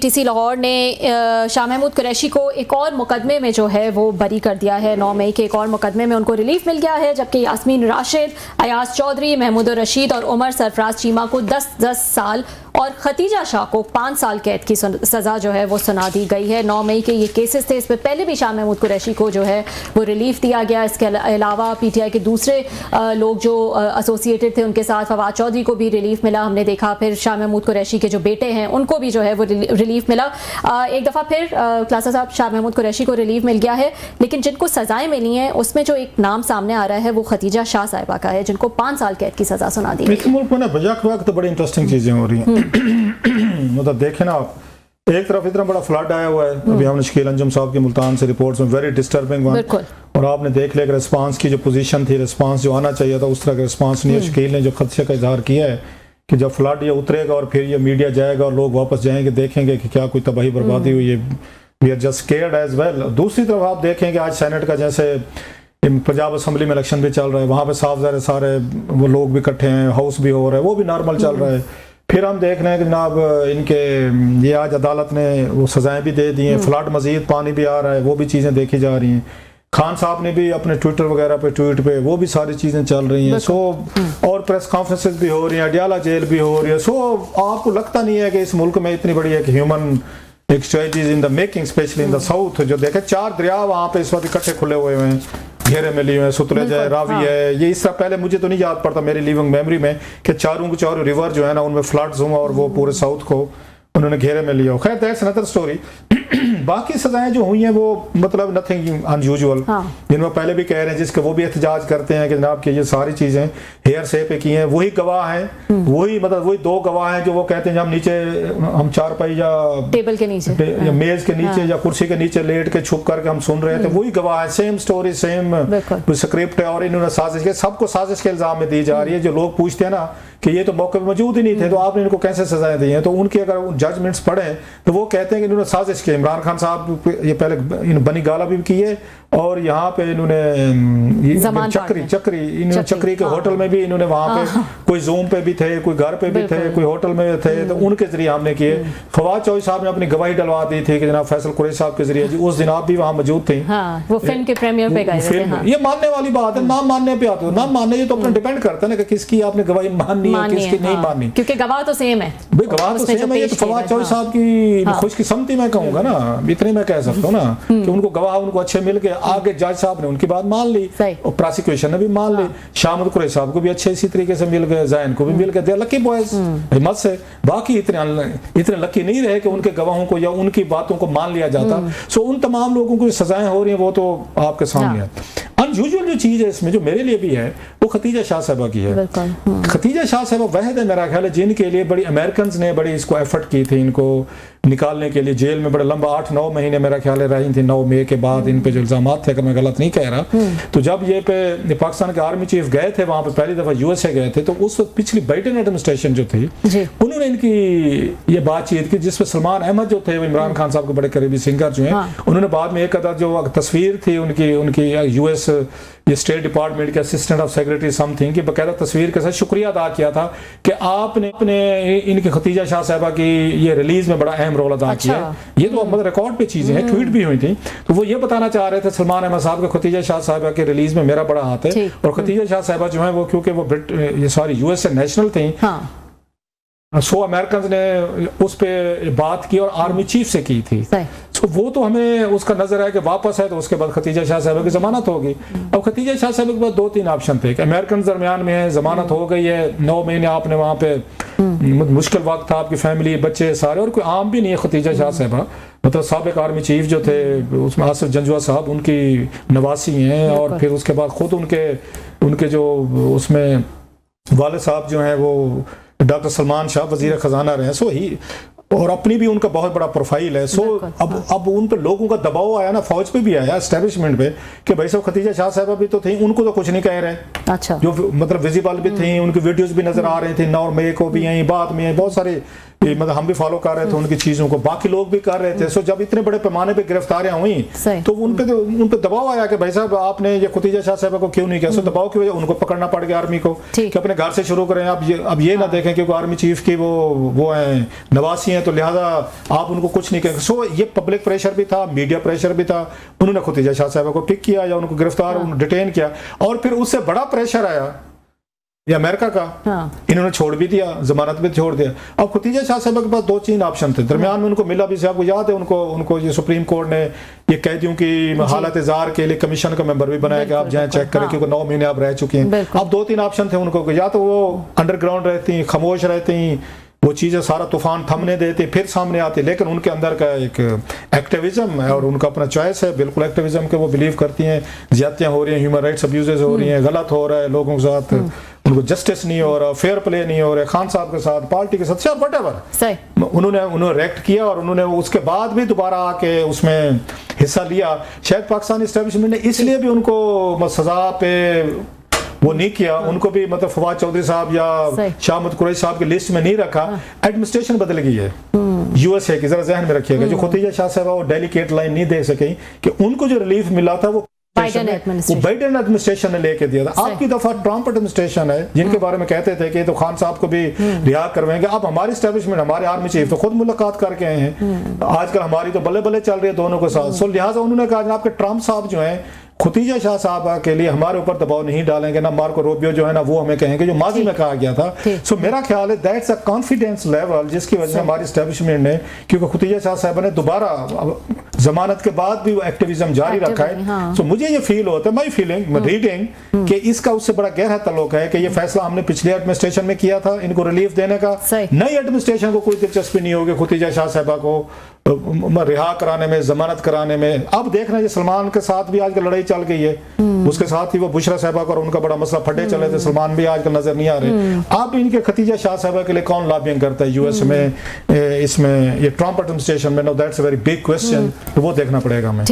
TC Lahore ने शाह महमूद कुरैशी को एक और मुकदमे में जो है वो बरी कर दिया है। 9 मई के एक और मुकदमे में उनको रिलीफ मिल गया है, जबकि यास्मीन राशिद, अयाज चौधरी, महमूद रशीद और उमर सरफराज चीमा को 10-10 साल और खतीजा शाह को 5 साल कैद की सज़ा जो है वो सुना दी गई है। 9 मई के ये केसेस थे, इसमें पहले भी शाह महमूद कुरैशी को जो है वो रिलीफ दिया गया। इसके अलावा PTI के दूसरे लोग जो एसोसिएटेड थे उनके साथ फवाद चौधरी को भी रिलीफ मिला, हमने देखा। फिर शाह महमूद कुरैशी के जो बेटे हैं उनको भी जो है वो रिलीफ मिला। एक दफ़ा फिर क्लासा साहब शाह महमूद कुरैशी को रिलीफ मिल गया है, लेकिन जिनको सज़ाएं मिली हैं उसमें जो एक नाम सामने आ रहा है वो खतीजा शाह साहिबा का है, जिनको 5 साल कैद की सज़ा सुना दी। इस मुल्क में ना बजाक वक्त तो बड़ी इंटरेस्टिंग चीज़ें हो रही हैं। मतलब देखें ना आप, एक तरफ इतना बड़ा फ्लड आया हुआ है, अभी हमने शकील अंजुम साहब की मुल्तान से रिपोर्ट्स में वेरी डिस्टर्बिंग वन, और आपने देख लिया कि रिस्पांस की जो पोजीशन थी, रिस्पांस जो आना चाहिए था उस तरह का रिस्पांस नहीं है। शकील ने जो खदशे का इजहार किया है कि जब फ्लड ये उतरेगा और फिर ये मीडिया जाएगा और लोग वापस जाएंगे, देखेंगे कि क्या कोई तबाही बर्बादी हुई है, we are just scared as well. दूसरी तरफ आप देखेंगे आज सेनेट का जैसे पंजाब असम्बली में इलेक्शन भी चल रहा है, वहाँ पे साफ ज़ाहिर सारे वो लोग भी इकट्ठे हैं, हाउस भी हो रहा है, वो भी नॉर्मल चल रहा है। फिर हम देख रहे हैं कि जनाब इनके ये आज अदालत ने वो सजाएं भी दे दी हैं, फ्लड मजीद पानी भी आ रहा है, वो भी चीज़ें देखी जा रही हैं। खान साहब ने भी अपने ट्विटर वगैरह पे ट्वीट पे वो भी सारी चीज़ें चल रही हैं। सो और प्रेस कॉन्फ्रेंसेस भी हो रही हैं, अडियाला जेल भी हो रही है। सो आपको लगता नहीं है कि इस मुल्क में इतनी बड़ी एक ह्यूमन एक strategy in the making, specially in the south. जो देखे 4 दरिया वहाँ पे इस वक्त इकट्ठे खुले हुए हैं, घेरे में लिए हुए हैं, सुतलेज है, रावी है। ये इस तरह पहले मुझे तो नहीं याद पड़ता मेरी लिविंग मेमोरी में कि चारों रिवर जो है ना उनमें फ्लड्स हुआ और वो पूरे साउथ को उन्होंने घेरे में लिया। खैर दैट्स अनदर स्टोरी। बाकी सजाएं जो हुई हैं वो मतलब नथिंग अनयूजुअल, जिनमें पहले भी कह रहे हैं, जिसके वो भी एहतजाज करते हैं कि जनाब कि ये सारी चीज़ें हेयर से पे की हैं। वही गवाह हैं, वही मतलब वही 2 गवाह हैं जो वो कहते हैं हम नीचे हम चारपाई या टेबल के नीचे या मेज के नीचे या कुर्सी के नीचे लेट के छुप करके हम सुन रहे थे, वही गवाह है। सेम स्टोरी, सेम स्क्रिप्ट है, और इन्होंने साजिश के सबको साजिश के इल्जाम में दी जा रही है। जो लोग पूछते हैं ना कि ये तो मौके पर मौजूद ही नहीं थे तो आपने इनको कैसे सजाएं दी हैं, तो उनके अगर जजमेंट्स पढ़ें तो वो कहते हैं कि इन्होंने साजिश की। इमरान खान साहब ये पहले बनी गाला भी किए और यहाँ पे इन्होंने चक्री के होटल में भी इन्होंने वहाँ पे कोई जूम पे भी थे, कोई घर पे भी थे, कोई होटल में भी थे, तो उनके जरिए हमने किए। फवाद चौधरी साहब ने अपनी गवाही डलवा दी थी कि जनाब फैसल कुरैशी साहब के जरिए, उस दिन आप भी वहाँ मौजूद थे। वो फिल्म के प्रीमियर पे गए थे। ये मानने वाली बात है, नाम मानने पे आते हो, नाम मानने ये तो अपना डिपेंड करता है ना कि किसकी आपने गवाही माननी है, किसकी नहीं माननी, क्योंकि गवाह तो सेम है। गवाह तो सेम है। ये तो फवाद चौधरी साहब की खुशकिस्मती मैं कहूँगा ना, इतने मैं कह सकता हूँ ना कि उनको गवाह उनको अच्छे मिल गए। आगे जज साहब ने उनकी बात मान ली और प्रोसिक्यूशन ने भी मान ली। शाह महमूद कुरैशी साहब को भी अच्छे इसी तरीके से मिल गए, जैन को भी मिल गए। दे लकी बॉयज हिम्मत से। बाकी इतने लकी नहीं रहे कि उनके गवाहों को या उनकी बातों को मान लिया जाता। सो उन तमाम लोगों को सजाएं हो रही हैं वो तो आपके सामने है। अनयूजुअल जो चीज़ है इसमें जो मेरे लिए भी है वो खतीजा शाह साहबा की है। खतीजा शाह साहबा वहद है मेरा ख्याल है जिनके लिए बड़ी अमेरिकन ने बड़ी इसको एफर्ट की थी इनको निकालने के लिए। जेल में बड़े लंबा 8-9 महीने मेरा ख्याल है रही थी। 9 मई के बाद इन पे जो इल्जाम थे, अगर मैं गलत नहीं कह रहा, तो जब ये पे पाकिस्तान के आर्मी चीफ गए थे वहाँ पे पहली दफ़ा USA गए थे, तो उस वक्त पिछली बाइडेन एडमिनिस्ट्रेशन जो थी उन्होंने इनकी ये बातचीत की जिसमें सलमान अहमद जो थे इमरान खान साहब के बड़े करीबी सिंगर जो हैं, उन्होंने बाद में एक अदद जो तस्वीर थी उनकी US ये स्टेट डिपार्टमेंट के असिस्टेंट ऑफ सेक्रेटरी समथिंग की बकायदा तस्वीर के साथ शुक्रिया अदा किया था कि आपने अपने इनकी खतीजा शाह साहबा की ये रिलीज में बड़ा अहम रोल अदा किया। ये तो मतलब रिकॉर्ड पे चीजें हैं, ट्वीट भी हुई थी। तो वो ये बताना चाह रहे थे सलमान अहमद साहब के खतीजा शाह साहबा के रिलीज में मेरा बड़ा हाथ है। और खतीजा शाह साहबा जो है वो क्योंकि वो US से नेशनल थी, सो अमेरिकन ने उस पे बात की और आर्मी चीफ से की थी। तो वो तो हमें उसका नजर है कि वापस है तो उसके बाद खतीजा शाह साहब की जमानत होगी। अब खतीजा शाह साहब के पास 2-3 ऑप्शन थे कि अमेरिकन दरमियान में है, जमानत हो गई है, 9 महीने आपने वहाँ पे मुश्किल वक्त था, आपकी फैमिली बच्चे सारे, और कोई आम भी नहीं है खतीजा शाह साहबा। मतलब साबिक आर्मी चीफ जो थे उसमें आसिफ जंजुआ साहब उनकी नवासी हैं, और फिर उसके बाद खुद उनके जो उसमें वाले साहब जो हैं वो डॉक्टर सलमान शाह वजीर खजाना रहे। सो ही और अपनी भी उनका बहुत बड़ा प्रोफाइल है। सो अब उन पर लोगों का दबाव आया ना, फौज पे भी आया, एस्टेब्लिशमेंट पे, कि भाई साहब खतीजा शाह साहबा भी तो थी, उनको तो कुछ नहीं कह रहे। अच्छा। जो मतलब विजिबल भी थी, उनकी वीडियोस भी नजर आ रही थी, 9 मई को भी आई, बाद में बहुत सारे मतलब हम भी फॉलो कर रहे थे उनकी चीजों को, बाकी लोग भी कर रहे थे। सो जब इतने बड़े पैमाने पे गिरफ्तारियां हुई तो उन पे दबाव आया कि भाई साहब आपने ये खुतीजा शाह साहब को क्यों नहीं किया। सो दबाव की वजह उनको पकड़ना पड़ गया आर्मी को कि अपने घर से शुरू करें। अब ये ना देखें क्योंकि आर्मी चीफ की वो हैं नवासी हैं, तो लिहाजा आप उनको कुछ नहीं कहेंगे। सो ये पब्लिक प्रेशर भी था, मीडिया प्रेशर भी था। उन्होंने खुतीजा शाह साहब को पिक किया या उनको गिरफ्तार डिटेन किया, और फिर उससे बड़ा प्रेशर आया ये अमेरिका का। इन्होंने छोड़ भी दिया, जमानत भी छोड़ दिया। अब खुतीजा शाह साहब के पास 2-3 ऑप्शन थे, दरमियान में उनको मिला भी। साहब को याद है, उनको ये सुप्रीम कोर्ट ने ये कैदियों की हालत इज़हार के लिए कमीशन का मेंबर भी बनाया कि आप जाएं चेक करें, क्योंकि 9 महीने आप रह चुके हैं। अब 2-3 ऑप्शन थे उनको, या तो वो अंडरग्राउंड रहती, खामोश रहती, वो चीज़ें सारा तूफान थमने देते, फिर सामने आते। लेकिन उनके अंदर का एक एक्टिविज्म है और उनका अपना चॉइस है, बिल्कुल एक्टिविज्म के वो बिलीव करती हैं। ज्यादतियाँ हो रही हैं, ह्यूमन राइट्स अब्यूजेस हो रही हैं, गलत हो रहा है लोगों के साथ, उनको जस्टिस नहीं हो रहा, फेयर प्ले नहीं हो रहा, खान साहब के साथ, पार्टी के साथ, व्हाटएवर। उन्होंने रिएक्ट किया और उन्होंने उसके बाद भी दोबारा आके उसमें हिस्सा लिया। शायद पाकिस्तानी एस्टेब्लिशमेंट ने इसलिए भी उनको सजा पे वो नहीं किया, उनको भी मतलब फवाद चौधरी साहब या शाह महमूद कुरैशी साहब की लिस्ट में नहीं रखा। एडमिनिस्ट्रेशन बदल गई है यूएसए की, जरा जहन में रखिएगा। जो खुतीजा शाह साहब वो डेलिकेट लाइन नहीं दे सके कि उनको जो रिलीफ मिला था वो बाइडेन एडमिनिस्ट्रेशन ने लेके दिया था। आपकी दफा ट्रंप एडमिनिस्ट्रेशन है जिनके बारे में कहते थे कि तो खान साहब को भी रिहा करवाएंगे। अब हमारी एस्टेब्लिशमेंट, हमारे आर्मी चीफ तो खुद मुलाकात करके आए हैं। आजकल हमारी तो बल्ले बल्ले चल रही है दोनों के साथ। सो लिहाजा उन्होंने कहा आपके ट्रंप साहब जो है खुतीजा शाह साहब के लिए हमारे ऊपर दबाव नहीं डालेंगे, ना मार्को रूबियो जो है ना वो हमें कहेंगे जो माजी में कहा गया था। सो मेरा ख्याल है दैट्स अ कॉन्फिडेंस लेवल जिसकी वजह से हमारी एस्टेब्लिशमेंट ने, क्योंकि खुतीजा शाह साहब ने दोबारा जमानत के बाद भी वो एक्टिविज्म जारी रखा है। सो मुझे ये फील होता है, माई फीलिंग रीडिंग, कि इसका उससे बड़ा गहरा ताल्लुक है कि ये फैसला हमने पिछले एडमिनिस्ट्रेशन में किया था इनको रिलीफ देने का। नई एडमिनिस्ट्रेशन को कोई दिलचस्पी नहीं होगी खुतीजा शाह साहबा को रिहा कराने में, जमानत कराने में। अब देख रहे हैं सलमान के साथ भी आजकल लड़ाई चल गई है, उसके साथ ही वो बुशरा साहबा और उनका बड़ा मसला फटे चले थे। सलमान भी आजकल नजर नहीं आ रहे। अब इनके खुतीजा शाह साहबा के लिए कौन लॉबिंग करता है यूएस में, इसमें ये ट्रंप एडमिनिस्ट्रेशन में? No that's a very big question, तो वो देखना पड़ेगा हमें।